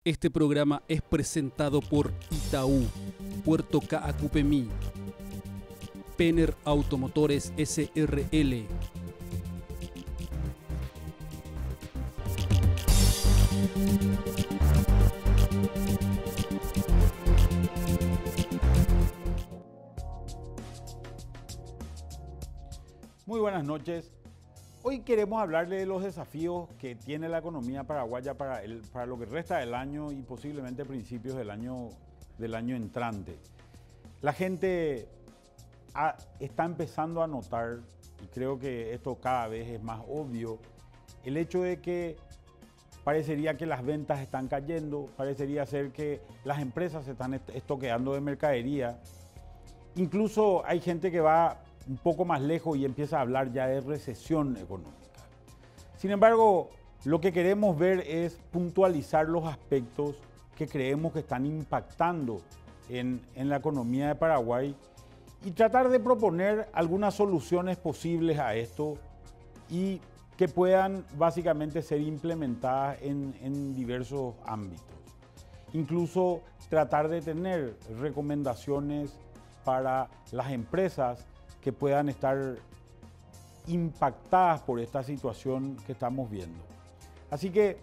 Este programa es presentado por Itaú, Puerto Caacupemí, Penner Automotores SRL. Muy buenas noches. Hoy queremos hablarle de los desafíos que tiene la economía paraguaya para lo que resta del año y posiblemente principios del año entrante. La gente está empezando a notar, y creo que esto cada vez es más obvio, el hecho de que parecería que las ventas están cayendo, parecería ser que las empresas se están estoqueando de mercadería. Incluso hay gente que va un poco más lejos y empieza a hablar ya de recesión económica. Sin embargo, lo que queremos ver es puntualizar los aspectos que creemos que están impactando en la economía de Paraguay y tratar de proponer algunas soluciones posibles a esto y que puedan básicamente ser implementadas en diversos ámbitos. Incluso tratar de tener recomendaciones para las empresas que puedan estar impactadas por esta situación que estamos viendo. Así que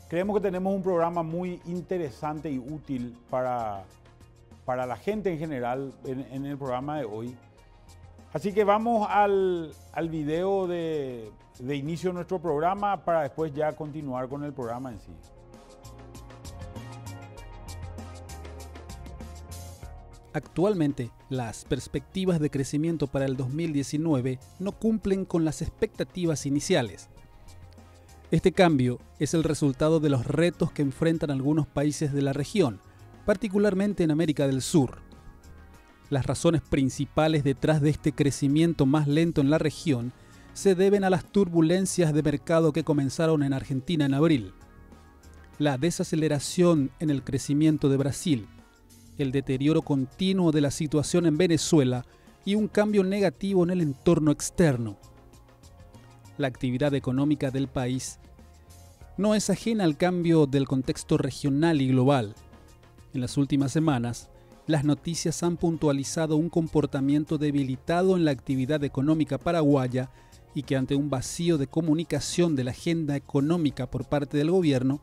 creemos que tenemos un programa muy interesante y útil para la gente en general en el programa de hoy. Así que vamos al video de inicio de nuestro programa para después ya continuar con el programa en sí. Actualmente, las perspectivas de crecimiento para el 2019 no cumplen con las expectativas iniciales. Este cambio es el resultado de los retos que enfrentan algunos países de la región, particularmente en América del Sur. Las razones principales detrás de este crecimiento más lento en la región se deben a las turbulencias de mercado que comenzaron en Argentina en abril, la desaceleración en el crecimiento de Brasil, el deterioro continuo de la situación en Venezuela y un cambio negativo en el entorno externo. La actividad económica del país no es ajena al cambio del contexto regional y global. En las últimas semanas, las noticias han puntualizado un comportamiento debilitado en la actividad económica paraguaya y que ante un vacío de comunicación de la agenda económica por parte del gobierno,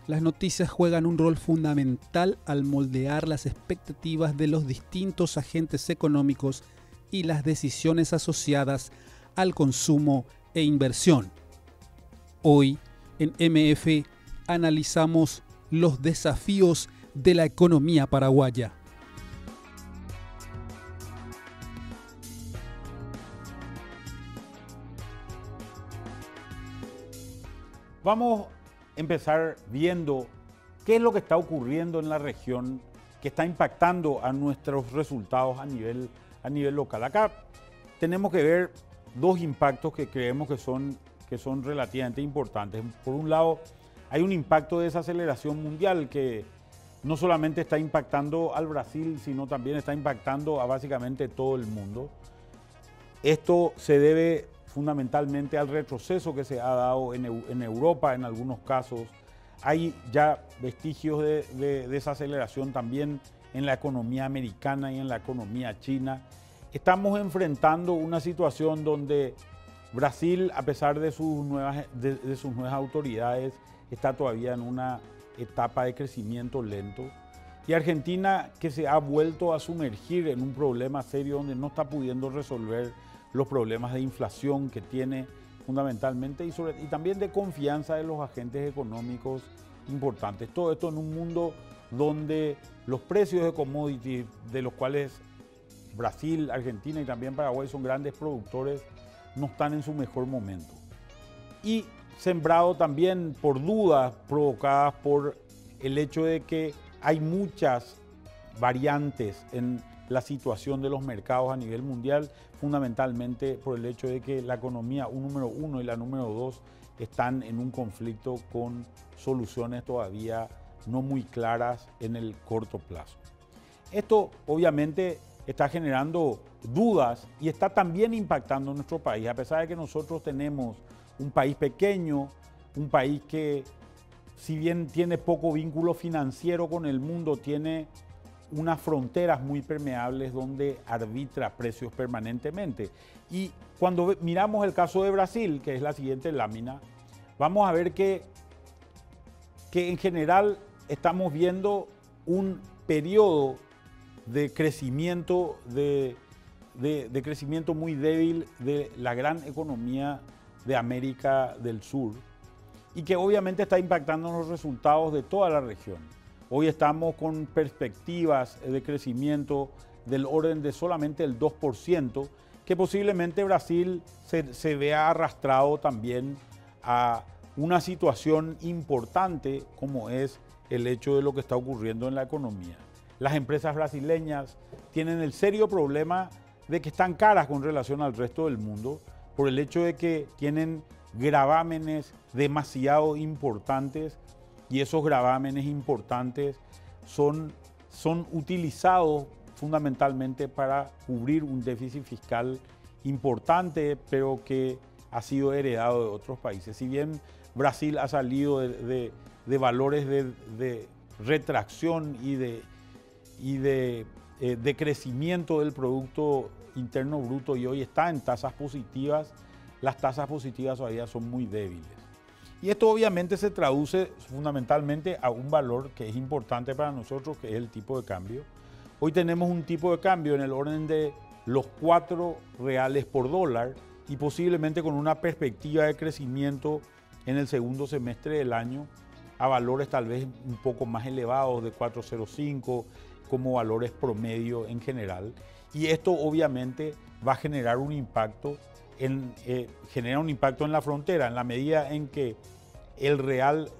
las noticias juegan un rol fundamental al moldear las expectativas de los distintos agentes económicos y las decisiones asociadas al consumo e inversión. Hoy, en MF, analizamos los desafíos de la economía paraguaya. Vamos empezar viendo qué es lo que está ocurriendo en la región que está impactando a nuestros resultados a nivel local. Acá tenemos que ver dos impactos que creemos que son relativamente importantes. Por un lado, hay un impacto de desaceleración mundial que no solamente está impactando al Brasil, sino también está impactando a básicamente todo el mundo. Esto se debe fundamentalmente al retroceso que se ha dado en Europa en algunos casos. Hay ya vestigios de desaceleración también en la economía americana y en la economía china. Estamos enfrentando una situación donde Brasil, a pesar de sus nuevas autoridades, está todavía en una etapa de crecimiento lento. Y Argentina, que se ha vuelto a sumergir en un problema serio donde no está pudiendo resolver los problemas de inflación que tiene fundamentalmente y también de confianza de los agentes económicos importantes. Todo esto en un mundo donde los precios de commodities, de los cuales Brasil, Argentina y también Paraguay son grandes productores, no están en su mejor momento. Y sembrado también por dudas provocadas por el hecho de que hay muchas variantes en la situación de los mercados a nivel mundial, fundamentalmente por el hecho de que la economía número uno y la número dos están en un conflicto con soluciones todavía no muy claras en el corto plazo. Esto obviamente está generando dudas y está también impactando nuestro país, a pesar de que nosotros tenemos un país pequeño, un país que si bien tiene poco vínculo financiero con el mundo, tiene unas fronteras muy permeables donde arbitra precios permanentemente. Y cuando miramos el caso de Brasil, que es la siguiente lámina, vamos a ver que en general estamos viendo un periodo de crecimiento, de crecimiento muy débil de la gran economía de América del Sur y que obviamente está impactando en los resultados de toda la región. Hoy estamos con perspectivas de crecimiento del orden de solamente el 2%, que posiblemente Brasil se vea arrastrado también a una situación importante como es el hecho de lo que está ocurriendo en la economía. Las empresas brasileñas tienen el serio problema de que están caras con relación al resto del mundo por el hecho de que tienen gravámenes demasiado importantes y esos gravámenes importantes son utilizados fundamentalmente para cubrir un déficit fiscal importante, pero que ha sido heredado de otros países. Si bien Brasil ha salido de valores de retracción y de crecimiento del Producto Interno Bruto y hoy está en tasas positivas, las tasas positivas todavía son muy débiles. Y esto obviamente se traduce fundamentalmente a un valor que es importante para nosotros, que es el tipo de cambio. Hoy tenemos un tipo de cambio en el orden de los 4 reales por dólar y posiblemente con una perspectiva de crecimiento en el segundo semestre del año a valores tal vez un poco más elevados de 4.05 como valores promedio en general. Y esto obviamente va a generar un impacto genera un impacto en la frontera en la medida en que el real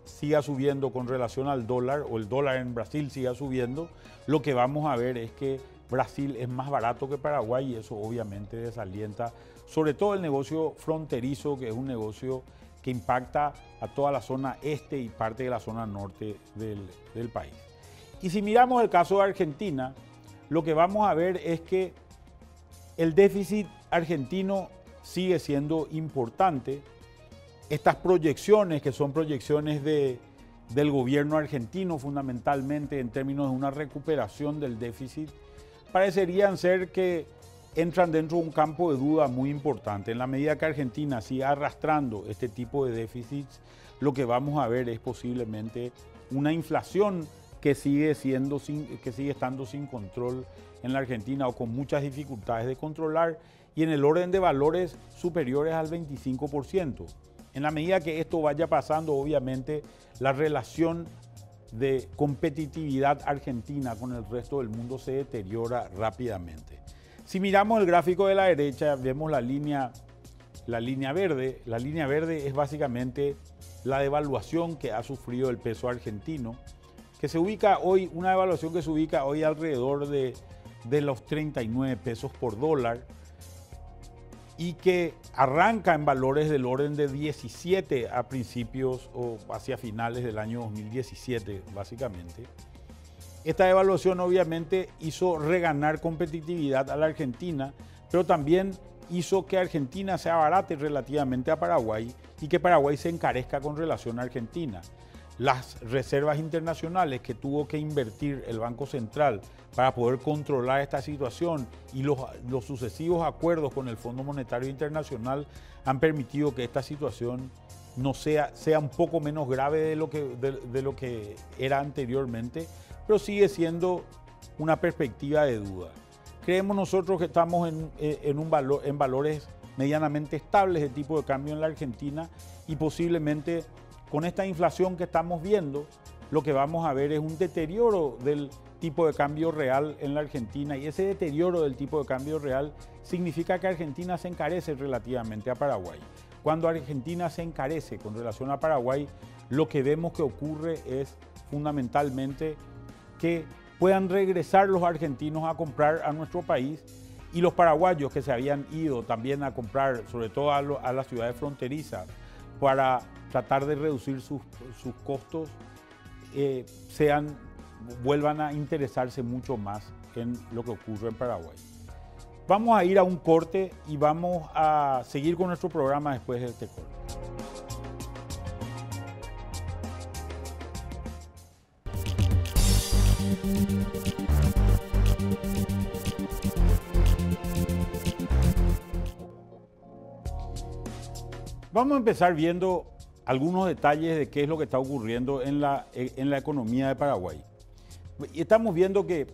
siga subiendo con relación al dólar o el dólar en Brasil siga subiendo. Lo que vamos a ver es que Brasil es más barato que Paraguay y eso obviamente desalienta sobre todo el negocio fronterizo, que es un negocio que impacta a toda la zona este y parte de la zona norte del país. Y si miramos el caso de Argentina, lo que vamos a ver es que el déficit argentino sigue siendo importante. Estas proyecciones, que son proyecciones del gobierno argentino fundamentalmente en términos de una recuperación del déficit, parecerían ser que entran dentro de un campo de duda muy importante. En la medida que Argentina siga arrastrando este tipo de déficits, lo que vamos a ver es posiblemente una inflación que sigue estando sin control en la Argentina o con muchas dificultades de controlar y en el orden de valores superiores al 25%. En la medida que esto vaya pasando, obviamente la relación de competitividad argentina con el resto del mundo se deteriora rápidamente. Si miramos el gráfico de la derecha, vemos la línea verde. La línea verde es básicamente la devaluación que ha sufrido el peso argentino, que se ubica hoy, una devaluación que se ubica hoy alrededor de los 39 pesos por dólar y que arranca en valores del orden de 17 a principios o hacia finales del año 2017, básicamente. Esta devaluación obviamente hizo reganar competitividad a la Argentina, pero también hizo que Argentina se abarate relativamente a Paraguay y que Paraguay se encarezca con relación a Argentina. Las reservas internacionales que tuvo que invertir el Banco Central para poder controlar esta situación y los sucesivos acuerdos con el Fondo Monetario Internacional han permitido que esta situación no sea un poco menos grave de lo que era anteriormente, pero sigue siendo una perspectiva de duda. Creemos nosotros que estamos en valores medianamente estables de tipo de cambio en la Argentina y posiblemente con esta inflación que estamos viendo, lo que vamos a ver es un deterioro del tipo de cambio real en la Argentina y ese deterioro del tipo de cambio real significa que Argentina se encarece relativamente a Paraguay. Cuando Argentina se encarece con relación a Paraguay, lo que vemos que ocurre es fundamentalmente que puedan regresar los argentinos a comprar a nuestro país y los paraguayos que se habían ido también a comprar, sobre todo a las ciudades fronterizas, para tratar de reducir sus costos, vuelvan a interesarse mucho más en lo que ocurre en Paraguay. Vamos a ir a un corte y vamos a seguir con nuestro programa después de este corte. Vamos a empezar viendo algunos detalles de qué es lo que está ocurriendo en la economía de Paraguay. Y estamos viendo que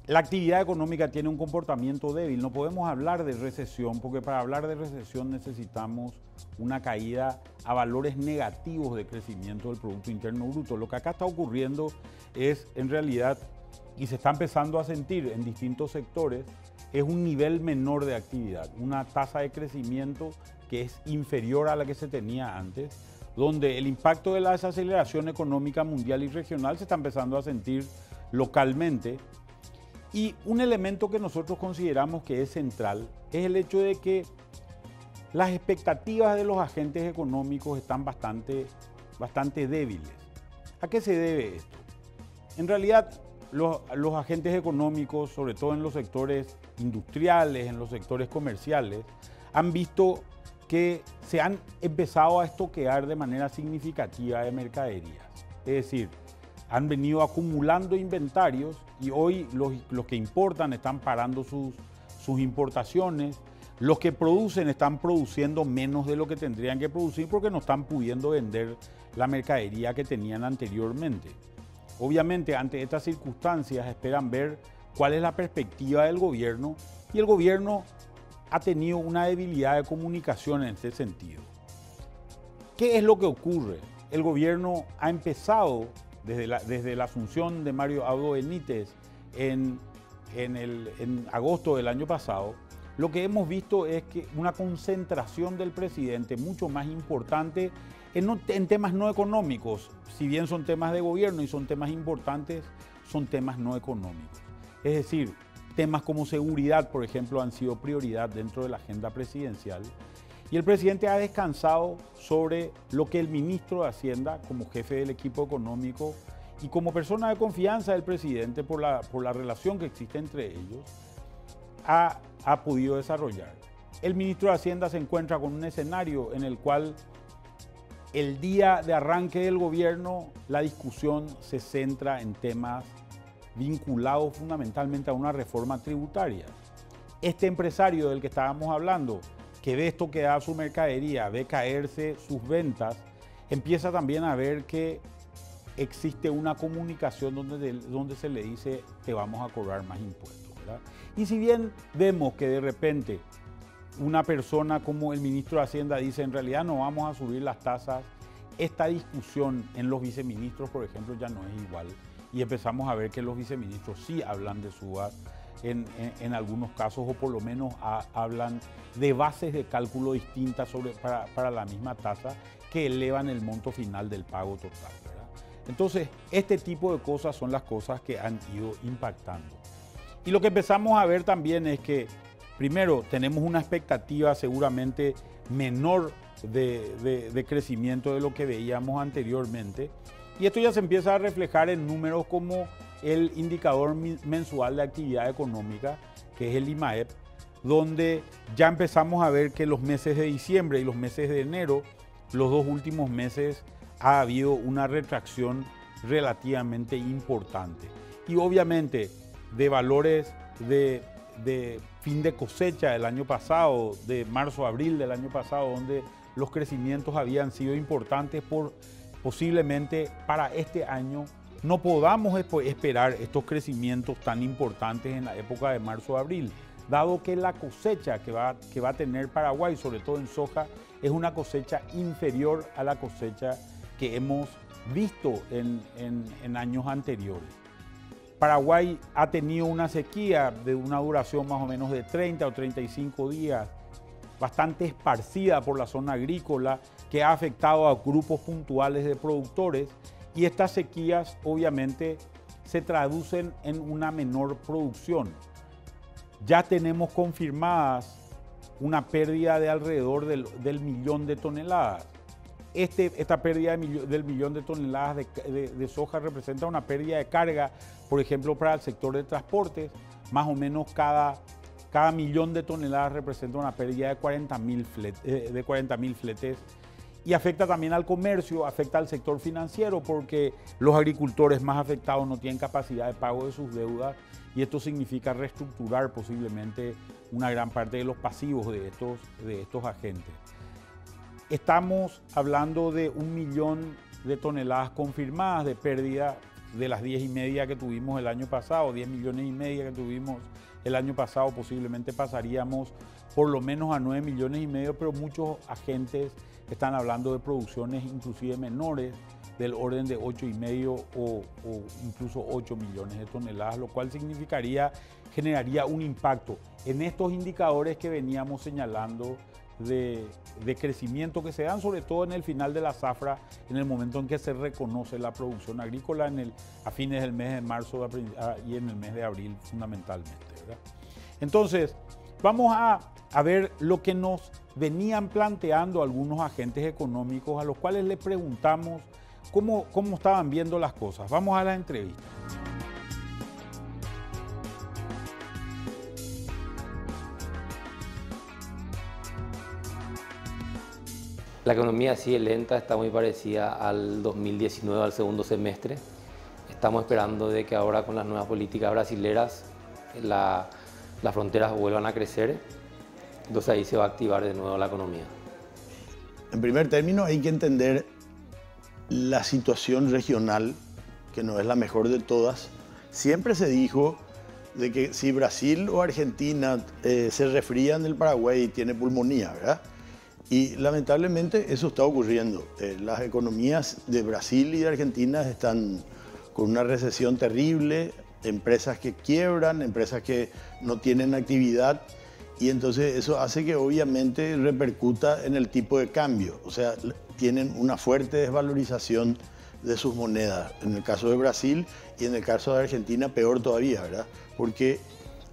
la actividad económica tiene un comportamiento débil. No podemos hablar de recesión, porque para hablar de recesión necesitamos una caída a valores negativos de crecimiento del Producto Interno Bruto. Lo que acá está ocurriendo es, en realidad, y se está empezando a sentir en distintos sectores, es un nivel menor de actividad, una tasa de crecimiento que es inferior a la que se tenía antes, donde el impacto de la desaceleración económica mundial y regional se está empezando a sentir localmente. Y un elemento que nosotros consideramos que es central es el hecho de que las expectativas de los agentes económicos están bastante débiles. ¿A qué se debe esto? En realidad, los agentes económicos, sobre todo en los sectores industriales, en los sectores comerciales, han visto que se han empezado a estoquear de manera significativa de mercaderías. Es decir, han venido acumulando inventarios y hoy los que importan están parando sus importaciones. Los que producen están produciendo menos de lo que tendrían que producir porque no están pudiendo vender la mercadería que tenían anteriormente. Obviamente, ante estas circunstancias esperan ver cuál es la perspectiva del gobierno y el gobierno ha tenido una debilidad de comunicación en este sentido. ¿Qué es lo que ocurre? El gobierno ha empezado desde la asunción de Mario Abdo Benítez en agosto del año pasado. Lo que hemos visto es que una concentración del presidente mucho más importante en temas no económicos. Si bien son temas de gobierno y son temas importantes, son temas no económicos. Es decir, temas como seguridad, por ejemplo, han sido prioridad dentro de la agenda presidencial. Y el presidente ha descansado sobre lo que el ministro de Hacienda, como jefe del equipo económico y como persona de confianza del presidente por la relación que existe entre ellos, ha podido desarrollar. El ministro de Hacienda se encuentra con un escenario en el cual el día de arranque del gobierno la discusión se centra en temas vinculados fundamentalmente a una reforma tributaria. Este empresario del que estábamos hablando, que ve estoquear su mercadería, ve caerse sus ventas, empieza también a ver que existe una comunicación donde se le dice te vamos a cobrar más impuestos, ¿verdad? Y si bien vemos que de repente una persona como el ministro de Hacienda dice en realidad no vamos a subir las tasas, esta discusión en los viceministros, por ejemplo, ya no es igual. Y empezamos a ver que los viceministros sí hablan de subas en algunos casos, o por lo menos hablan de bases de cálculo distintas para la misma tasa que elevan el monto final del pago total, ¿verdad? Entonces, este tipo de cosas son las cosas que han ido impactando. Y lo que empezamos a ver también es que, primero, tenemos una expectativa seguramente menor de crecimiento de lo que veíamos anteriormente. Y esto ya se empieza a reflejar en números como el indicador mensual de actividad económica, que es el IMAEP, donde ya empezamos a ver que los meses de diciembre y los meses de enero, los dos últimos meses, ha habido una retracción relativamente importante. Y obviamente de valores de fin de cosecha del año pasado, de marzo-abril del año pasado, donde los crecimientos habían sido importantes posiblemente para este año no podamos esperar estos crecimientos tan importantes en la época de marzo-abril, dado que la cosecha que va a tener Paraguay, sobre todo en soja, es una cosecha inferior a la cosecha que hemos visto en años anteriores. Paraguay ha tenido una sequía de una duración más o menos de 30 o 35 días, bastante esparcida por la zona agrícola, que ha afectado a grupos puntuales de productores, y estas sequías obviamente se traducen en una menor producción. Ya tenemos confirmadas una pérdida de alrededor del millón de toneladas. Esta pérdida del millón de toneladas de soja representa una pérdida de carga, por ejemplo, para el sector de transportes. Más o menos cada millón de toneladas representa una pérdida de 40.000 fletes. y afecta también al comercio, afecta al sector financiero, porque los agricultores más afectados no tienen capacidad de pago de sus deudas y esto significa reestructurar posiblemente una gran parte de los pasivos de estos agentes. Estamos hablando de 1 millón de toneladas confirmadas de pérdida de las 10,5 que tuvimos el año pasado, 10,5 millones que tuvimos el año pasado, posiblemente pasaríamos por lo menos a 9,5 millones, pero muchos agentes están hablando de producciones inclusive menores, del orden de 8,5 o incluso 8 millones de toneladas, lo cual generaría un impacto en estos indicadores que veníamos señalando de crecimiento que se dan sobre todo en el final de la zafra, en el momento en que se reconoce la producción agrícola a fines del mes de marzo y en el mes de abril fundamentalmente, ¿verdad? Entonces, vamos a ver lo que nos venían planteando algunos agentes económicos a los cuales les preguntamos cómo estaban viendo las cosas. Vamos a la entrevista. La economía sigue lenta, está muy parecida al 2019, al segundo semestre. Estamos esperando de que ahora con las nuevas políticas brasileras las fronteras vuelvan a crecer, entonces ahí se va a activar de nuevo la economía. En primer término hay que entender la situación regional, que no es la mejor de todas. Siempre se dijo de que si Brasil o Argentina se resfrían, el Paraguay tiene pulmonía, ¿verdad? Y lamentablemente eso está ocurriendo. Las economías de Brasil y de Argentina están con una recesión terrible, empresas que quiebran, empresas que no tienen actividad, y entonces eso hace que obviamente repercuta en el tipo de cambio. O sea, tienen una fuerte desvalorización de sus monedas. En el caso de Brasil y en el caso de Argentina peor todavía, ¿verdad? Porque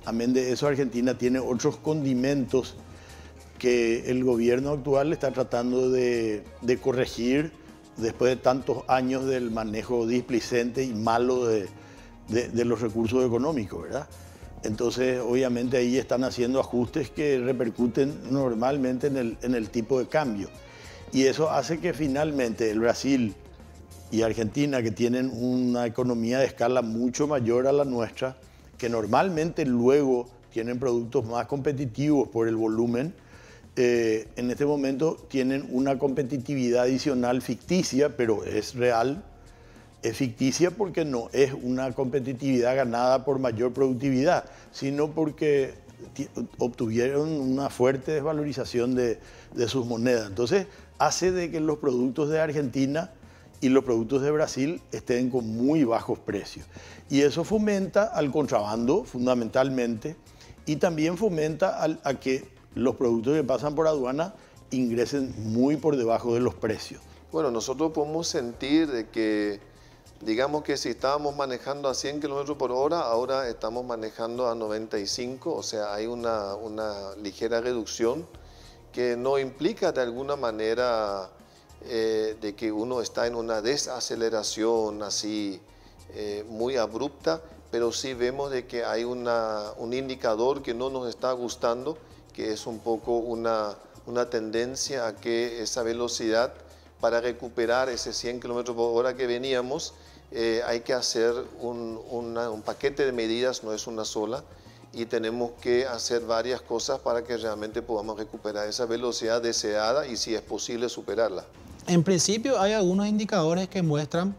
amén de eso Argentina tiene otros condimentos que el gobierno actual está tratando de corregir después de tantos años del manejo displicente y malo de los recursos económicos, ¿verdad? Entonces, obviamente ahí están haciendo ajustes que repercuten normalmente en el tipo de cambio. Y eso hace que finalmente el Brasil y Argentina, que tienen una economía de escala mucho mayor a la nuestra, que normalmente luego tienen productos más competitivos por el volumen, en este momento tienen una competitividad adicional ficticia, pero es real. Es ficticia porque no es una competitividad ganada por mayor productividad, sino porque obtuvieron una fuerte desvalorización de sus monedas. Entonces, hace de que los productos de Argentina y los productos de Brasil estén con muy bajos precios. Y eso fomenta al contrabando, fundamentalmente, y también fomenta a que los productos que pasan por aduana ingresen muy por debajo de los precios. Bueno, nosotros podemos sentir de que, digamos que si estábamos manejando a 100 km por hora, ahora estamos manejando a 95, o sea, hay una ligera reducción que no implica de alguna manera de que uno está en una desaceleración así muy abrupta, pero sí vemos de que hay un indicador que no nos está gustando, que es un poco una tendencia a que esa velocidad, para recuperar ese 100 km por hora que veníamos, hay que hacer un paquete de medidas, no es una sola, y tenemos que hacer varias cosas para que realmente podamos recuperar esa velocidad deseada y, si es posible, superarla. En principio hay algunos indicadores que muestran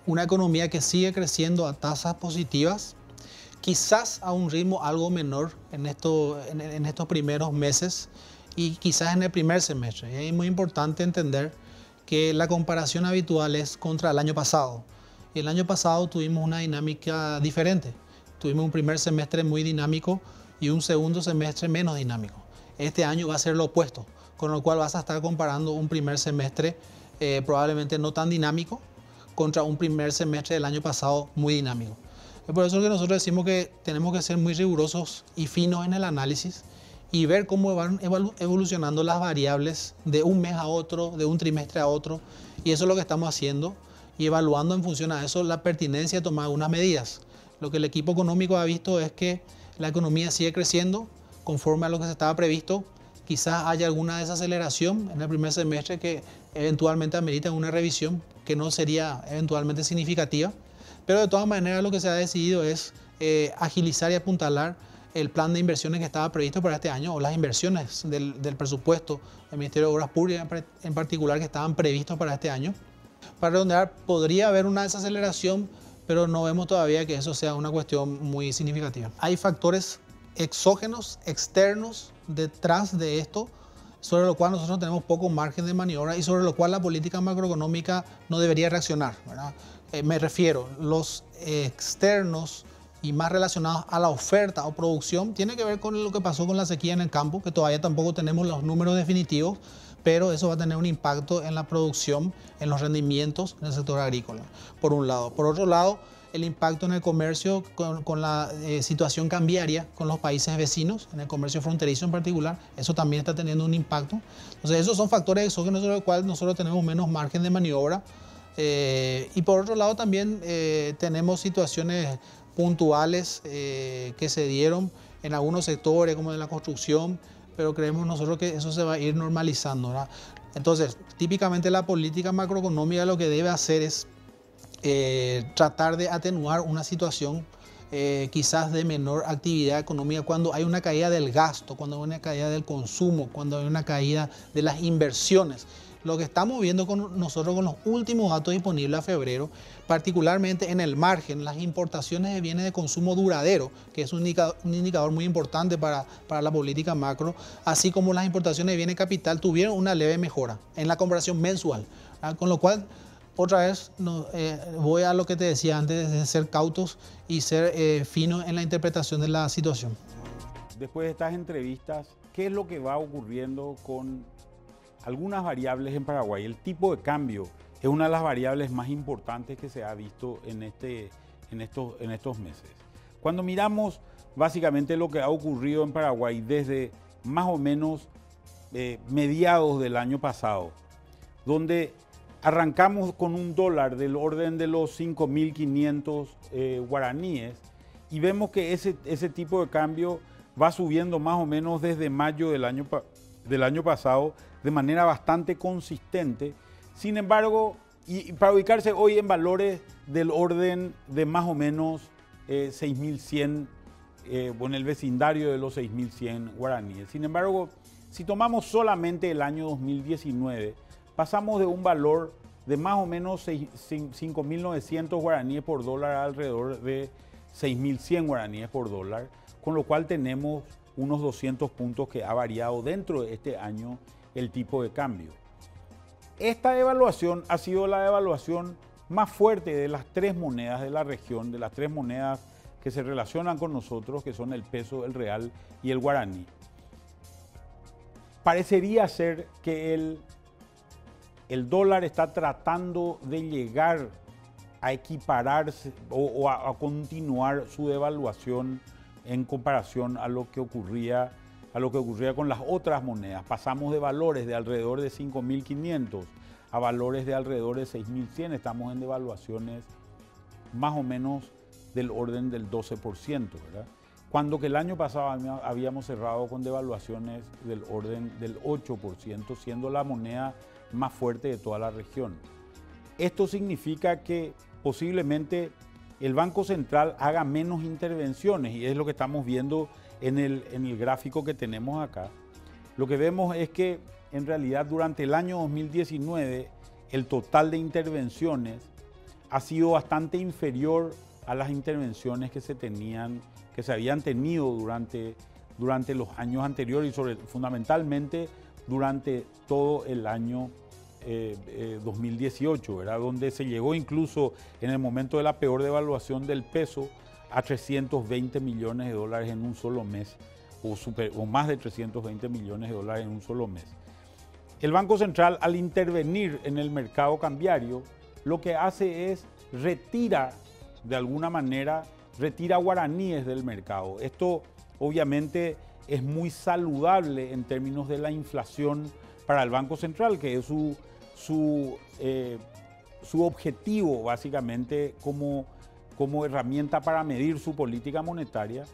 una economía que sigue creciendo a tasas positivas, quizás a un ritmo algo menor en estos primeros meses y quizás en el primer semestre. Y es muy importante entender que la comparación habitual es contra el año pasado. Y el año pasado tuvimos una dinámica diferente. Tuvimos un primer semestre muy dinámico y un segundo semestre menos dinámico. Este año va a ser lo opuesto, con lo cual vas a estar comparando un primer semestre probablemente no tan dinámico contra un primer semestre del año pasado muy dinámico. Es por eso que nosotros decimos que tenemos que ser muy rigurosos y finos en el análisis y ver cómo van evolucionando las variables de un mes a otro, de un trimestre a otro, y eso es lo que estamos haciendo y evaluando en función a eso la pertinencia de tomar algunas medidas. Lo que el equipo económico ha visto es que la economía sigue creciendo conforme a lo que se estaba previsto, quizás haya alguna desaceleración en el primer semestre que eventualmente amerita una revisión que no sería eventualmente significativa, pero de todas maneras lo que se ha decidido es agilizar y apuntalar el plan de inversiones que estaba previsto para este año, o las inversiones del presupuesto del Ministerio de Obras Públicas en particular que estaban previstos para este año. Para redondear, podría haber una desaceleración, pero no vemos todavía que eso sea una cuestión muy significativa. Hay factores exógenos, externos, detrás de esto, sobre lo cual nosotros tenemos poco margen de maniobra y sobre lo cual la política macroeconómica no debería reaccionar, ¿verdad? Me refiero, los externos y más relacionados a la oferta o producción, tiene que ver con lo que pasó con la sequía en el campo, que todavía tampoco tenemos los números definitivos, pero eso va a tener un impacto en la producción, en los rendimientos en el sector agrícola, por un lado. Por otro lado, el impacto en el comercio con la situación cambiaria con los países vecinos, en el comercio fronterizo en particular, eso también está teniendo un impacto. Entonces, esos son factores exógenos sobre los cuales nosotros tenemos menos margen de maniobra. Y por otro lado también tenemos situaciones puntuales que se dieron en algunos sectores como de la construcción, pero creemos nosotros que eso se va a ir normalizando, ¿verdad? Entonces, típicamente la política macroeconómica lo que debe hacer es tratar de atenuar una situación quizás de menor actividad económica cuando hay una caída del gasto, cuando hay una caída del consumo, cuando hay una caída de las inversiones. Lo que estamos viendo nosotros con los últimos datos disponibles a febrero, particularmente en el margen, las importaciones de bienes de consumo duradero, que es un indicador muy importante para la política macro, así como las importaciones de bienes de capital, tuvieron una leve mejora en la comparación mensual, ¿verdad? Con lo cual, otra vez, voy a lo que te decía antes, de ser cautos y ser finos en la interpretación de la situación. Después de estas entrevistas, ¿qué es lo que va ocurriendo con algunas variables en Paraguay? El tipo de cambio es una de las variables más importantes que se ha visto en estos meses. Cuando miramos básicamente lo que ha ocurrido en Paraguay desde más o menos mediados del año pasado, donde arrancamos con un dólar del orden de los 5.500 guaraníes y vemos que ese tipo de cambio va subiendo más o menos desde mayo del año pasado de manera bastante consistente. Sin embargo, y para ubicarse hoy en valores del orden de más o menos 6.100, o en el vecindario de los 6.100 guaraníes. Sin embargo, si tomamos solamente el año 2019, pasamos de un valor de más o menos 5.900 guaraníes por dólar a alrededor de 6.100 guaraníes por dólar, con lo cual tenemos unos 200 puntos que ha variado dentro de este año el tipo de cambio. Esta devaluación ha sido la devaluación más fuerte de las tres monedas de la región, de las tres monedas que se relacionan con nosotros, que son el peso, el real y el guaraní. Parecería ser que el dólar está tratando de llegar a equipararse o a continuar su devaluación en comparación a lo que ocurría con las otras monedas. Pasamos de valores de alrededor de 5.500 a valores de alrededor de 6.100. Estamos en devaluaciones más o menos del orden del 12%, ¿verdad? Cuando que el año pasado habíamos cerrado con devaluaciones del orden del 8%, siendo la moneda más fuerte de toda la región. Esto significa que posiblemente el Banco Central haga menos intervenciones, y es lo que estamos viendo en el gráfico que tenemos acá. Lo que vemos es que en realidad durante el año 2019 el total de intervenciones ha sido bastante inferior a las intervenciones que se habían tenido durante los años anteriores y fundamentalmente durante todo el año 2018, ¿verdad? Donde se llegó incluso en el momento de la peor devaluación del peso a 320 millones de dólares en un solo mes, o más de 320 millones de dólares en un solo mes. El Banco Central, al intervenir en el mercado cambiario, lo que hace es de alguna manera, retira guaraníes del mercado. Esto obviamente es muy saludable en términos de la inflación para el Banco Central, que es su objetivo básicamente como herramienta para medir su política monetaria.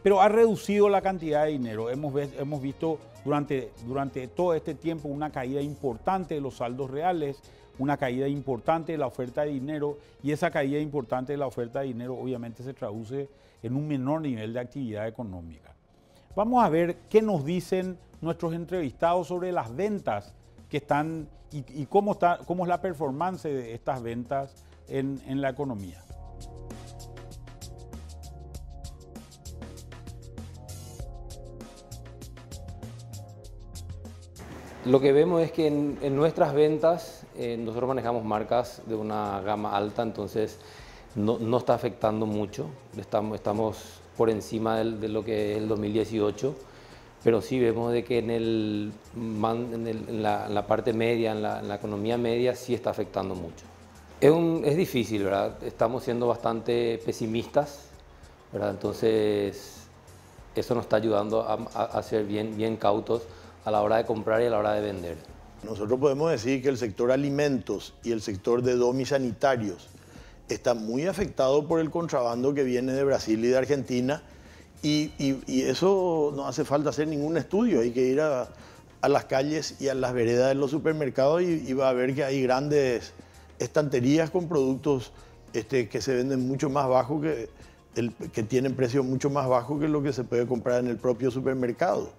pero ha reducido la cantidad de dinero. Hemos visto durante todo este tiempo una caída importante de los saldos reales, una caída importante de la oferta de dinero, y esa caída importante de la oferta de dinero obviamente se traduce en un menor nivel de actividad económica. Vamos a ver qué nos dicen nuestros entrevistados sobre las ventas que están y cómo es la performance de estas ventas en la economía. Lo que vemos es que en nuestras ventas nosotros manejamos marcas de una gama alta, entonces no está afectando mucho. Estamos por encima de lo que es el 2018, pero sí vemos de que en la parte media, en la economía media, sí está afectando mucho. Es difícil, ¿verdad? Estamos siendo bastante pesimistas, ¿verdad? Entonces eso nos está ayudando a ser bien cautos a la hora de comprar y a la hora de vender. Nosotros podemos decir que el sector alimentos y el sector de domisanitarios está muy afectado por el contrabando que viene de Brasil y de Argentina, y eso no hace falta hacer ningún estudio. Hay que ir a las calles y a las veredas de los supermercados y va a ver que hay grandes estanterías con productos que se venden mucho más bajo, que tienen precios mucho más bajos que lo que se puede comprar en el propio supermercado.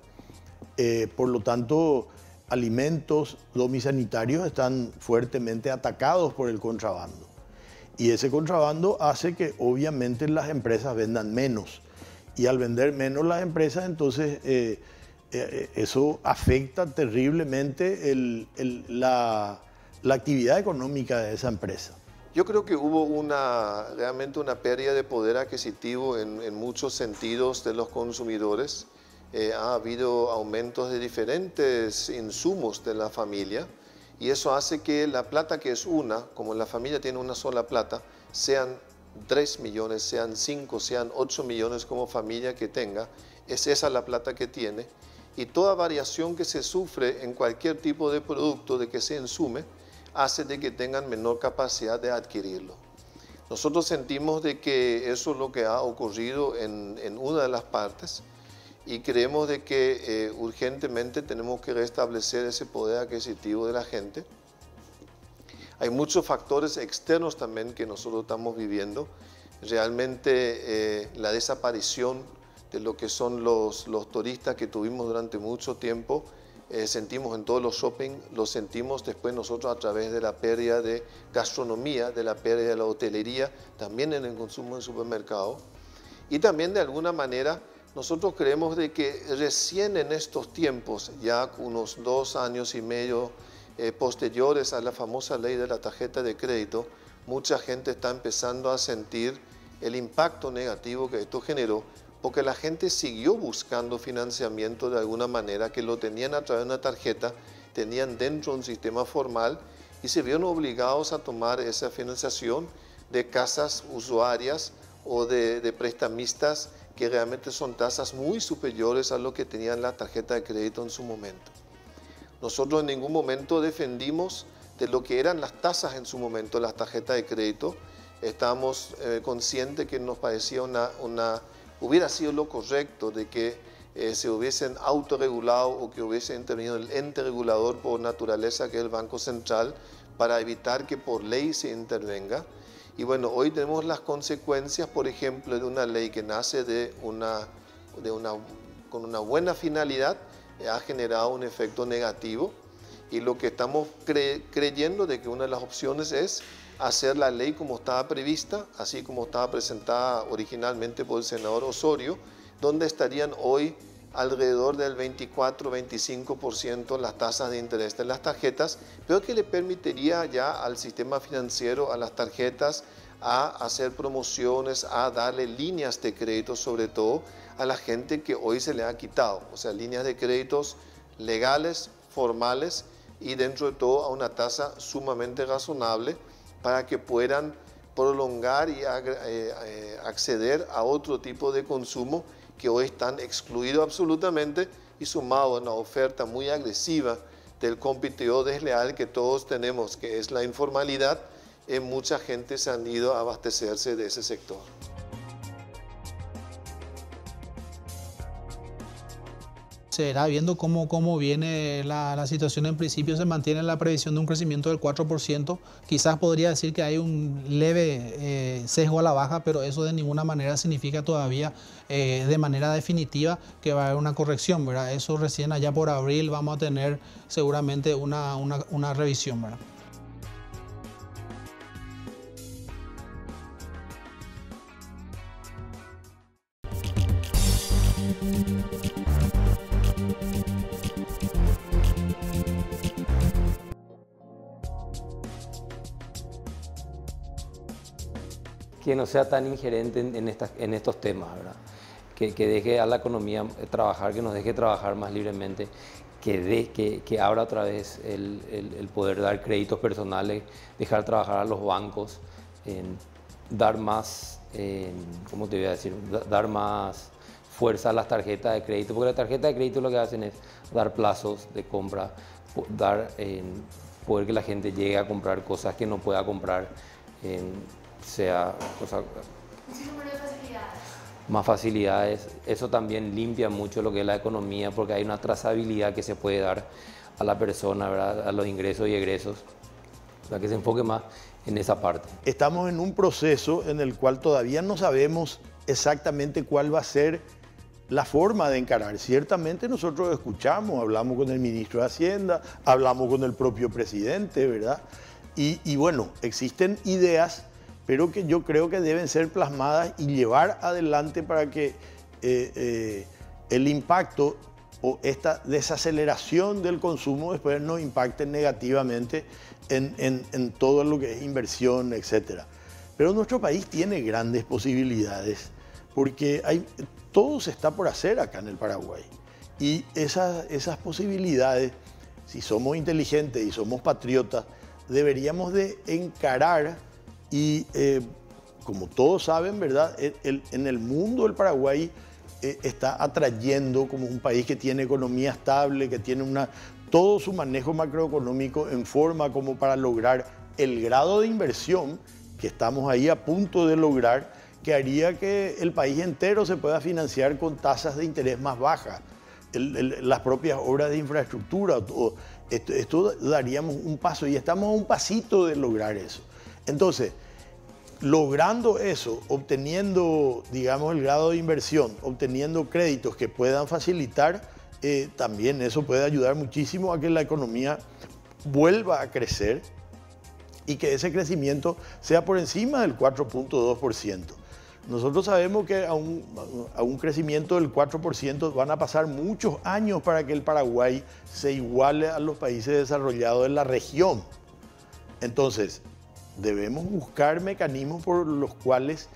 Por lo tanto, alimentos domisanitarios están fuertemente atacados por el contrabando. Y ese contrabando hace que obviamente las empresas vendan menos. Y al vender menos las empresas, entonces eso afecta terriblemente la actividad económica de esa empresa. Yo creo que hubo realmente una pérdida de poder adquisitivo en muchos sentidos de los consumidores. Ha habido aumentos de diferentes insumos de la familia, y eso hace que la plata que es como la familia tiene una sola plata, sean 3 millones, sean 5, sean 8 millones como familia que tenga, es esa la plata que tiene, y toda variación que se sufre en cualquier tipo de producto de que se insume hace de que tengan menor capacidad de adquirirlo. Nosotros sentimos de que eso es lo que ha ocurrido en una de las partes, y creemos de que urgentemente tenemos que restablecer ese poder adquisitivo de la gente. Hay muchos factores externos también que nosotros estamos viviendo. Realmente la desaparición de lo que son los turistas que tuvimos durante mucho tiempo, sentimos en todos los shopping, lo sentimos después nosotros a través de la pérdida de gastronomía, de la pérdida de la hotelería, también en el consumo en supermercado. Y también de alguna manera nosotros creemos de que recién en estos tiempos, ya unos 2 años y medio posteriores a la famosa ley de la tarjeta de crédito, mucha gente está empezando a sentir el impacto negativo que esto generó, porque la gente siguió buscando financiamiento de alguna manera, que lo tenían a través de una tarjeta, tenían dentro un sistema formal, y se vieron obligados a tomar esa financiación de casas usuarias o de prestamistas que realmente son tasas muy superiores a lo que tenían la tarjeta de crédito en su momento. Nosotros en ningún momento defendimos de lo que eran las tasas en su momento, las tarjetas de crédito. Estábamos conscientes que nos parecía hubiera sido lo correcto de que se hubiesen autorregulado o que hubiese intervenido el ente regulador por naturaleza, que es el Banco Central, para evitar que por ley se intervenga. Y bueno, hoy tenemos las consecuencias, por ejemplo, de una ley que nace con una buena finalidad, ha generado un efecto negativo, y lo que estamos creyendo de que una de las opciones es hacer la ley como estaba prevista, así como estaba presentada originalmente por el senador Osorio, donde estarían hoy alrededor del 24-25% las tasas de interés de las tarjetas, pero que le permitiría ya al sistema financiero, a las tarjetas, a hacer promociones, a darle líneas de crédito, sobre todo a la gente que hoy se le ha quitado, o sea, líneas de créditos legales, formales, y dentro de todo a una tasa sumamente razonable, para que puedan prolongar y acceder a otro tipo de consumo que hoy están excluidos absolutamente, y sumado a una oferta muy agresiva del competidor desleal que todos tenemos, que es la informalidad, mucha gente se han ido a abastecerse de ese sector. se irá viendo cómo viene la situación. En principio se mantiene la previsión de un crecimiento del 4%. Quizás podría decir que hay un leve sesgo a la baja, pero eso de ninguna manera significa todavía de manera definitiva que va a haber una corrección, ¿verdad? Eso recién allá por abril vamos a tener seguramente una revisión, ¿verdad? Que no sea tan ingerente en estos temas, ¿verdad? Que deje a la economía trabajar, que nos deje trabajar más libremente, que abra otra vez el poder dar créditos personales, dejar trabajar a los bancos, dar más, ¿cómo te voy a decir? Dar más fuerza a las tarjetas de crédito, porque las tarjetas de crédito lo que hacen es dar plazos de compra, poder que la gente llegue a comprar cosas que no pueda comprar, más facilidades. Eso también limpia mucho lo que es la economía, porque hay una trazabilidad que se puede dar a la persona, ¿verdad? A los ingresos y egresos, para que se enfoque más en esa parte. Estamos en un proceso en el cual todavía no sabemos exactamente cuál va a ser la forma de encarar. Ciertamente nosotros escuchamos, hablamos con el ministro de Hacienda, hablamos con el propio presidente, ¿verdad? Y bueno, existen ideas, pero que yo creo que deben ser plasmadas y llevar adelante para que el impacto o esta desaceleración del consumo después nos impacte negativamente en todo lo que es inversión, etc. Pero nuestro país tiene grandes posibilidades porque todo se está por hacer acá en el Paraguay. Y esas posibilidades, si somos inteligentes y somos patriotas, deberíamos de encarar. Y como todos saben, ¿verdad? En el mundo el Paraguay está atrayendo como un país que tiene economía estable, que tiene todo su manejo macroeconómico en forma como para lograr el grado de inversión que estamos ahí a punto de lograr, que haría que el país entero se pueda financiar con tasas de interés más bajas. Las propias obras de infraestructura, esto daríamos un paso y estamos a un pasito de lograr eso. Entonces, logrando eso, obteniendo, digamos, el grado de inversión, obteniendo créditos que puedan facilitar, también eso puede ayudar muchísimo a que la economía vuelva a crecer y que ese crecimiento sea por encima del 4.2%. Nosotros sabemos que a un crecimiento del 4% van a pasar muchos años para que el Paraguay se iguale a los países desarrollados de la región. Entonces, debemos buscar mecanismos por los cuales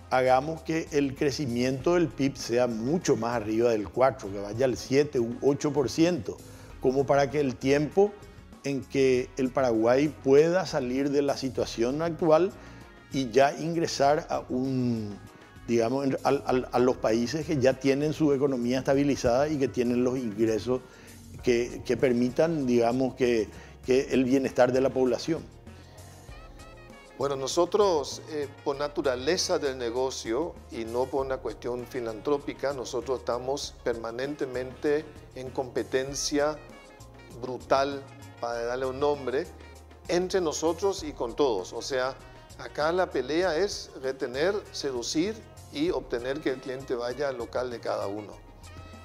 hagamos que el crecimiento del PIB sea mucho más arriba del 4%, que vaya al 7 u 8%, como para que el tiempo en que el Paraguay pueda salir de la situación actual y ya ingresar a a los países que ya tienen su economía estabilizada y que tienen los ingresos que permitan, digamos, que el bienestar de la población. Bueno, nosotros por naturaleza del negocio y no por una cuestión filantrópica, nosotros estamos permanentemente en competencia brutal, para darle un nombre, entre nosotros y con todos. O sea, acá la pelea es retener, seducir y obtener que el cliente vaya al local de cada uno.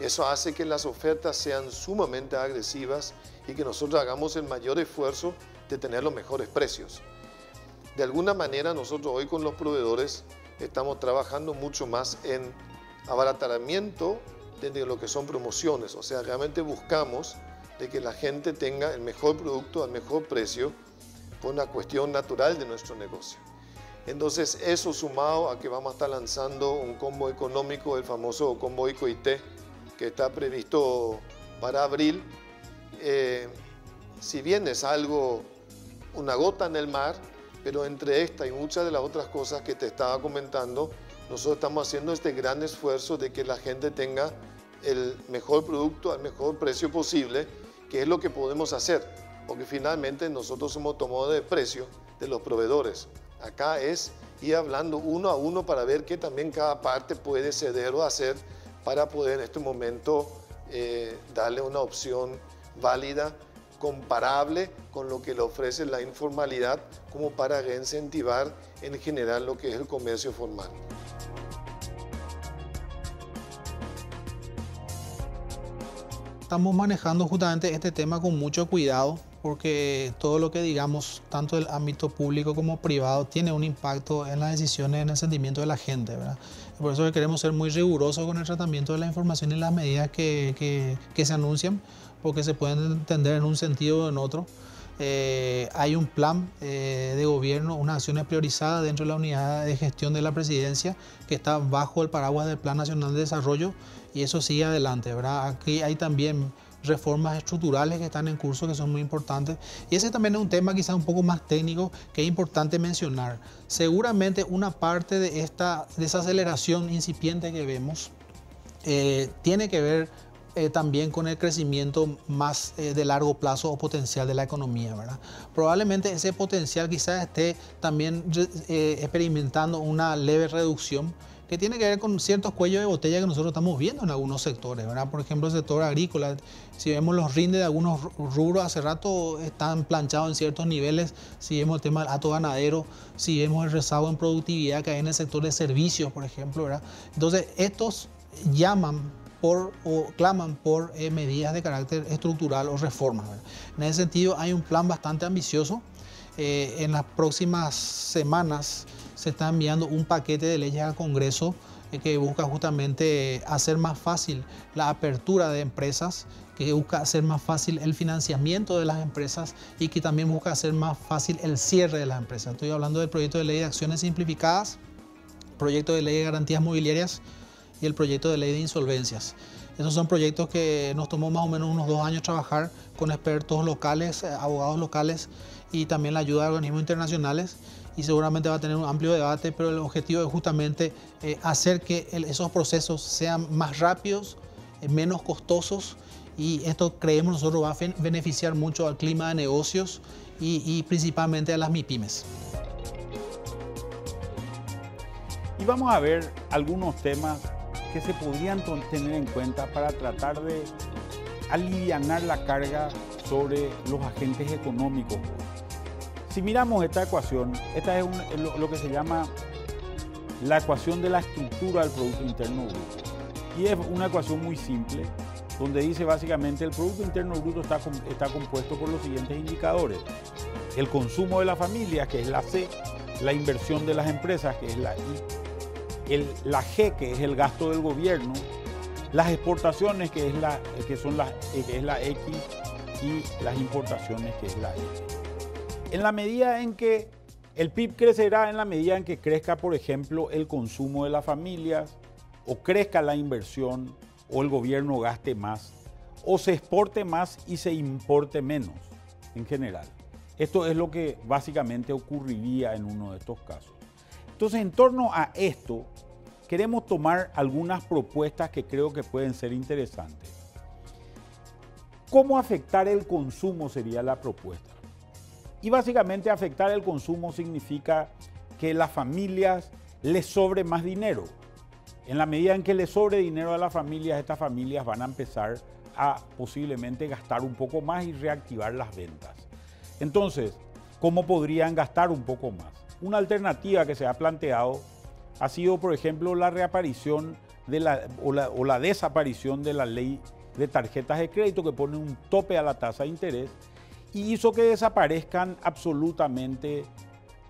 Eso hace que las ofertas sean sumamente agresivas y que nosotros hagamos el mayor esfuerzo de tener los mejores precios. De alguna manera nosotros hoy con los proveedores estamos trabajando mucho más en abaratamiento de lo que son promociones. O sea, realmente buscamos de que la gente tenga el mejor producto al mejor precio por una cuestión natural de nuestro negocio. Entonces eso sumado a que vamos a estar lanzando un combo económico, el famoso combo ICO-IT, que está previsto para abril, si bien es algo, una gota en el mar, pero entre esta y muchas de las otras cosas que te estaba comentando, nosotros estamos haciendo este gran esfuerzo de que la gente tenga el mejor producto al mejor precio posible, que es lo que podemos hacer, porque finalmente nosotros somos tomadores de precio de los proveedores. Acá es ir hablando uno a uno para ver qué también cada parte puede ceder o hacer para poder en este momento darle una opción válida, comparable con lo que le ofrece la informalidad, como para incentivar en general lo que es el comercio formal. Estamos manejando justamente este tema con mucho cuidado, porque todo lo que digamos, tanto del ámbito público como privado, tiene un impacto en las decisiones, en el sentimiento de la gente, ¿verdad? Por eso queremos ser muy rigurosos con el tratamiento de la información y las medidas que se anuncian, porque se pueden entender en un sentido o en otro. Hay un plan de gobierno, unas acciones priorizadas dentro de la unidad de gestión de la presidencia que está bajo el paraguas del Plan Nacional de Desarrollo, y eso sigue adelante, ¿verdad? Aquí hay también reformas estructurales que están en curso, que son muy importantes, y ese también es un tema quizás un poco más técnico que es importante mencionar. Seguramente una parte de esta desaceleración incipiente que vemos tiene que ver también con el crecimiento más de largo plazo o potencial de la economía, ¿verdad? Probablemente ese potencial quizás esté también experimentando una leve reducción que tiene que ver con ciertos cuellos de botella que nosotros estamos viendo en algunos sectores, ¿verdad? Por ejemplo, el sector agrícola, si vemos los rindes de algunos rubros, hace rato están planchados en ciertos niveles. Si vemos el tema del hato ganadero, si vemos el rezago en productividad que hay en el sector de servicios, por ejemplo, ¿verdad? Entonces, estos llaman o claman por medidas de carácter estructural o reformas, ¿verdad? En ese sentido, hay un plan bastante ambicioso. En las próximas semanas se está enviando un paquete de leyes al Congreso que busca justamente hacer más fácil la apertura de empresas, que busca hacer más fácil el financiamiento de las empresas y que también busca hacer más fácil el cierre de las empresas. Estoy hablando del proyecto de ley de acciones simplificadas, proyecto de ley de garantías mobiliarias y el proyecto de ley de insolvencias. Esos son proyectos que nos tomó más o menos unos 2 años trabajar con expertos locales, abogados locales y también la ayuda de organismos internacionales, y seguramente va a tener un amplio debate, pero el objetivo es justamente hacer que esos procesos sean más rápidos, menos costosos, y esto creemos nosotros va a beneficiar mucho al clima de negocios y principalmente a las MIPYMES. Y vamos a ver algunos temas que se podrían tener en cuenta para tratar de alivianar la carga sobre los agentes económicos. Si miramos esta ecuación, esta es lo que se llama la ecuación de la estructura del Producto Interno Bruto. Y es una ecuación muy simple, donde dice básicamente el Producto Interno Bruto está compuesto por los siguientes indicadores. El consumo de las familias, que es la C, la inversión de las empresas, que es la I, la G, que es el gasto del gobierno, las exportaciones, que es la X, y las importaciones, que es la Y. En la medida en que el PIB crecerá, en la medida en que crezca, por ejemplo, el consumo de las familias, o crezca la inversión, o el gobierno gaste más, o se exporte más y se importe menos, en general. Esto es lo que básicamente ocurriría en uno de estos casos. Entonces, en torno a esto, queremos tomar algunas propuestas que creo que pueden ser interesantes. ¿Cómo afectar el consumo sería la propuesta? Y básicamente afectar el consumo significa que las familias les sobre más dinero. En la medida en que les sobre dinero a las familias, estas familias van a empezar a posiblemente gastar un poco más y reactivar las ventas. Entonces, ¿cómo podrían gastar un poco más? Una alternativa que se ha planteado ha sido, por ejemplo, la reaparición o la desaparición de la ley de tarjetas de crédito, que pone un tope a la tasa de interés y hizo que desaparezcan absolutamente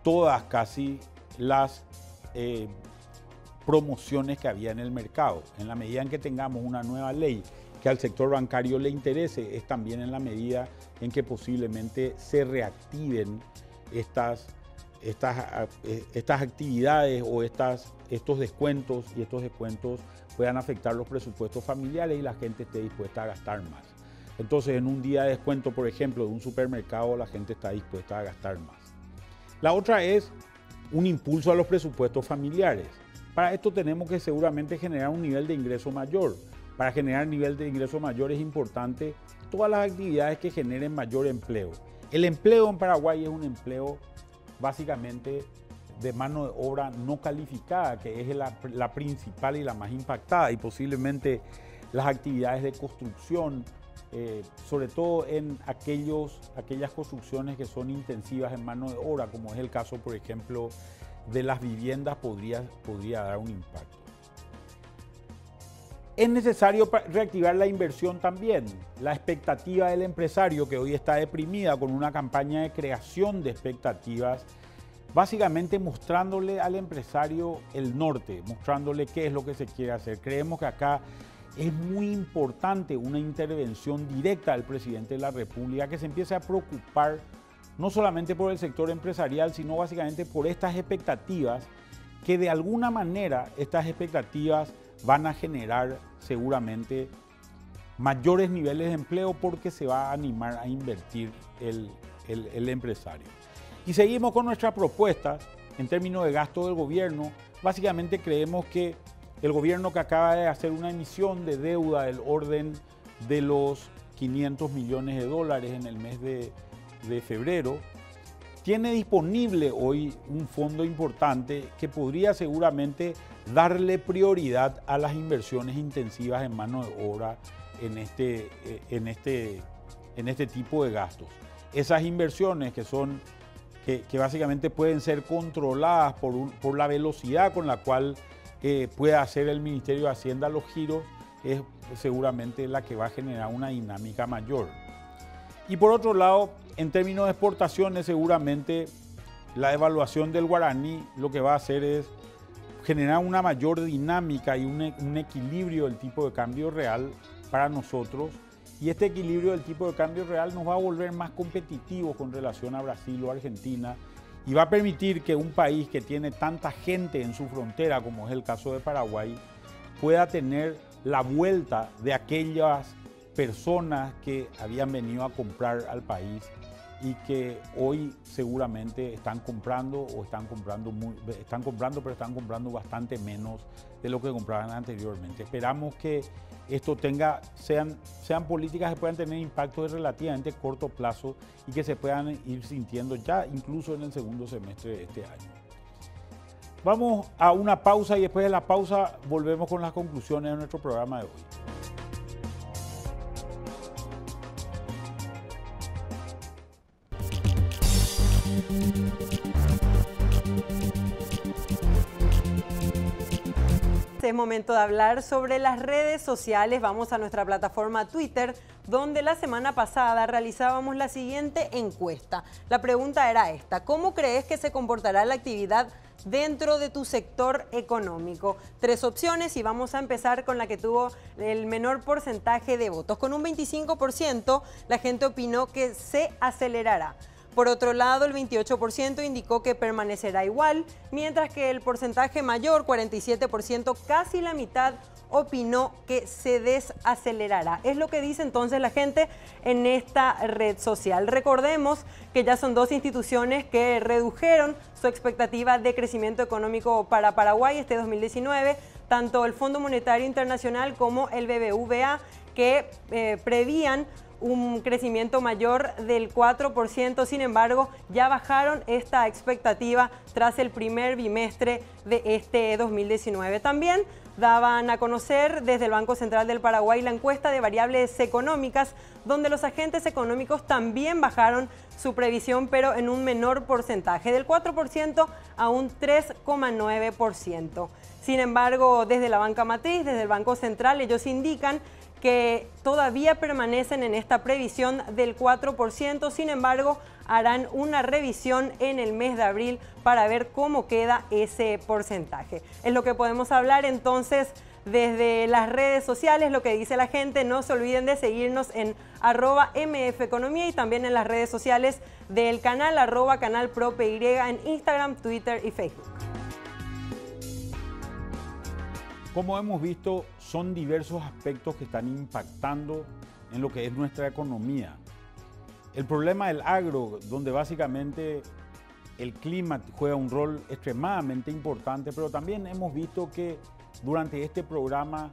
todas casi las promociones que había en el mercado. En la medida en que tengamos una nueva ley que al sector bancario le interese, es también en la medida en que posiblemente se reactiven estas actividades o estos descuentos, y estos descuentos puedan afectar los presupuestos familiares y la gente esté dispuesta a gastar más. Entonces, en un día de descuento, por ejemplo, de un supermercado, la gente está dispuesta a gastar más. La otra es un impulso a los presupuestos familiares. Para esto tenemos que seguramente generar un nivel de ingreso mayor. Para generar nivel de ingreso mayor es importante todas las actividades que generen mayor empleo. El empleo en Paraguay es un empleo básicamente de mano de obra no calificada, que es la principal y la más impactada, y posiblemente las actividades de construcción, sobre todo en aquellas construcciones que son intensivas en mano de obra, como es el caso, por ejemplo, de las viviendas, podría dar un impacto. Es necesario reactivar la inversión también. La expectativa del empresario, que hoy está deprimida con una campaña de creación de expectativas, básicamente mostrándole al empresario el norte, mostrándole qué es lo que se quiere hacer. Creemos que acá es muy importante una intervención directa del presidente de la República, que se empiece a preocupar no solamente por el sector empresarial, sino básicamente por estas expectativas, que de alguna manera estas expectativas van a generar seguramente mayores niveles de empleo, porque se va a animar a invertir el empresario. Y seguimos con nuestras propuestas en términos de gasto del gobierno. Básicamente creemos que el gobierno, que acaba de hacer una emisión de deuda del orden de los 500 millones de dólares en el mes de febrero, tiene disponible hoy un fondo importante que podría seguramente darle prioridad a las inversiones intensivas en mano de obra en este tipo de gastos. Esas inversiones que básicamente pueden ser controladas por la velocidad con la cual puede hacer el Ministerio de Hacienda los giros, es seguramente la que va a generar una dinámica mayor. Y por otro lado, en términos de exportaciones, seguramente la devaluación del guaraní lo que va a hacer es generar una mayor dinámica y un equilibrio del tipo de cambio real para nosotros. Y este equilibrio del tipo de cambio real nos va a volver más competitivos con relación a Brasil o Argentina, y va a permitir que un país que tiene tanta gente en su frontera, como es el caso de Paraguay, pueda tener la vuelta de aquellas personas que habían venido a comprar al país y que hoy seguramente están comprando bastante menos de lo que compraban anteriormente. Esperamos que esto sean políticas que puedan tener impactos de relativamente corto plazo y que se puedan ir sintiendo ya incluso en el segundo semestre de este año. Vamos a una pausa y después de la pausa volvemos con las conclusiones de nuestro programa de hoy. Es momento de hablar sobre las redes sociales. Vamos a nuestra plataforma Twitter, donde la semana pasada realizábamos la siguiente encuesta. La pregunta era esta: ¿cómo crees que se comportará la actividad dentro de tu sector económico? 3 opciones y vamos a empezar con la que tuvo el menor porcentaje de votos. Con un 25%, la gente opinó que se acelerará. Por otro lado, el 28% indicó que permanecerá igual, mientras que el porcentaje mayor, 47%, casi la mitad, opinó que se desacelerará. Es lo que dice entonces la gente en esta red social. Recordemos que ya son 2 instituciones que redujeron su expectativa de crecimiento económico para Paraguay este 2019, tanto el Fondo Monetario Internacional como el BBVA, que prevían un crecimiento mayor del 4%, sin embargo, ya bajaron esta expectativa tras el primer bimestre de este 2019. También daban a conocer desde el Banco Central del Paraguay la encuesta de variables económicas, donde los agentes económicos también bajaron su previsión, pero en un menor porcentaje, del 4% a un 3,9%. Sin embargo, desde la banca matriz, desde el Banco Central, ellos indican que todavía permanecen en esta previsión del 4%, sin embargo, harán una revisión en el mes de abril para ver cómo queda ese porcentaje. Es lo que podemos hablar entonces desde las redes sociales, lo que dice la gente. No se olviden de seguirnos en @mfeconomía y también en las redes sociales del canal, @canalpropy en Instagram, Twitter y Facebook. Como hemos visto, son diversos aspectos que están impactando en lo que es nuestra economía. El problema del agro, donde básicamente el clima juega un rol extremadamente importante, pero también hemos visto que durante este programa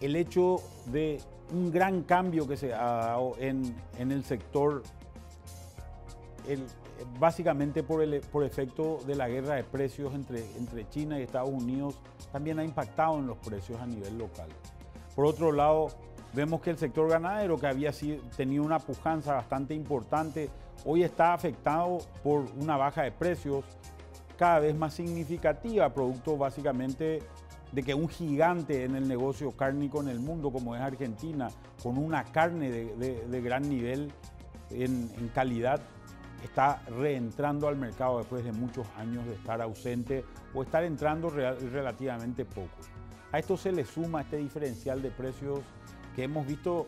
el hecho de un gran cambio que se ha dado en el sector, básicamente por efecto de la guerra de precios entre China y Estados Unidos, también ha impactado en los precios a nivel local. Por otro lado, vemos que el sector ganadero, que había tenido una pujanza bastante importante, hoy está afectado por una baja de precios cada vez más significativa, producto básicamente de que un gigante en el negocio cárnico en el mundo, como es Argentina, con una carne de gran nivel en calidad, está reentrando al mercado después de muchos años de estar ausente o estar entrando relativamente poco. A esto se le suma este diferencial de precios que hemos visto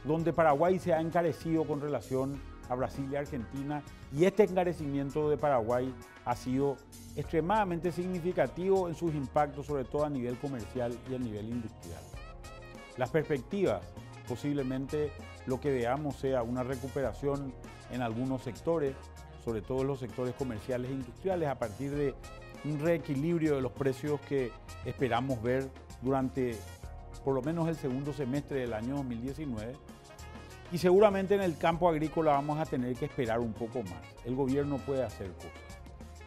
donde Paraguay se ha encarecido con relación a Brasil y Argentina, y este encarecimiento de Paraguay ha sido extremadamente significativo en sus impactos, sobre todo a nivel comercial y a nivel industrial. Las perspectivas, posiblemente lo que veamos sea una recuperación en algunos sectores, sobre todo los sectores comerciales e industriales, a partir de un reequilibrio de los precios que esperamos ver durante por lo menos el segundo semestre del año 2019. Y seguramente en el campo agrícola vamos a tener que esperar un poco más. El gobierno puede hacer cosas.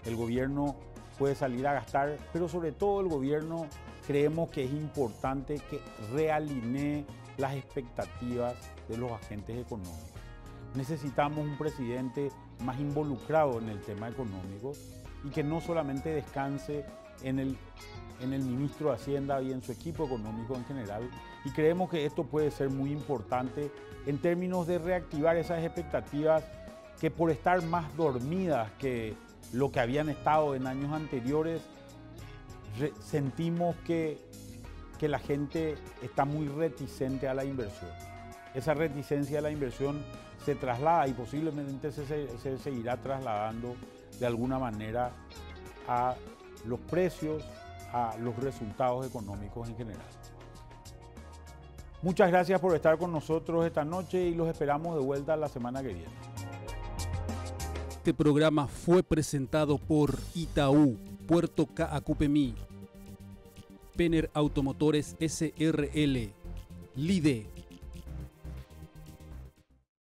El gobierno puede salir a gastar, pero sobre todo el gobierno creemos que es importante que realinee las expectativas de los agentes económicos. Necesitamos un presidente más involucrado en el tema económico y que no solamente descanse en el ministro de Hacienda y en su equipo económico en general. Y creemos que esto puede ser muy importante en términos de reactivar esas expectativas que por estar más dormidas que lo que habían estado en años anteriores, sentimos que la gente está muy reticente a la inversión. Esa reticencia a la inversión se traslada y posiblemente se seguirá trasladando de alguna manera a los precios, a los resultados económicos en general. Muchas gracias por estar con nosotros esta noche y los esperamos de vuelta la semana que viene. Este programa fue presentado por Itaú, Puerto Caacupemí, Penner Automotores SRL, LIDE,